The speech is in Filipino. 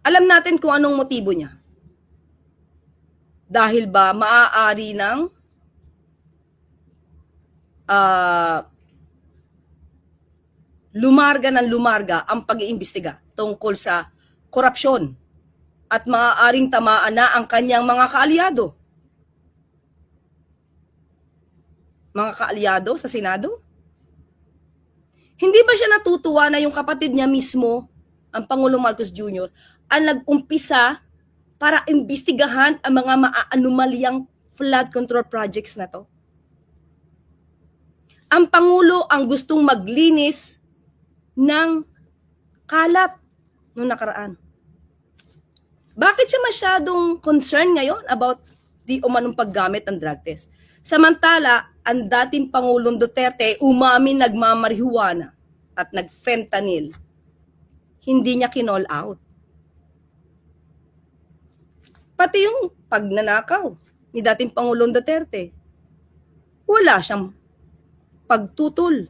Alam natin kung anong motibo niya. Dahil ba maaari ng lumarga ang pag-iimbestiga tungkol sa korupsyon at maaaring tamaan na ang kanyang mga kaalyado. Mga kaalyado sa Senado? Hindi ba siya natutuwa na yung kapatid niya mismo, ang Pangulong Marcos Jr., ang nag-umpisa para imbestigahan ang mga maaanumalyang flood control projects na to? Ang Pangulo ang gustong maglinis ng kalat noong nakaraan. Bakit siya masyadong concerned ngayon about di umanong paggamit ng drug test? Samantala, ang dating Pangulong Duterte umamin nagmamarihuana at nag-fentanyl. Hindi niya kinall out. Pati yung pagnanakaw ni dating Pangulong Duterte, wala siyang pagtutol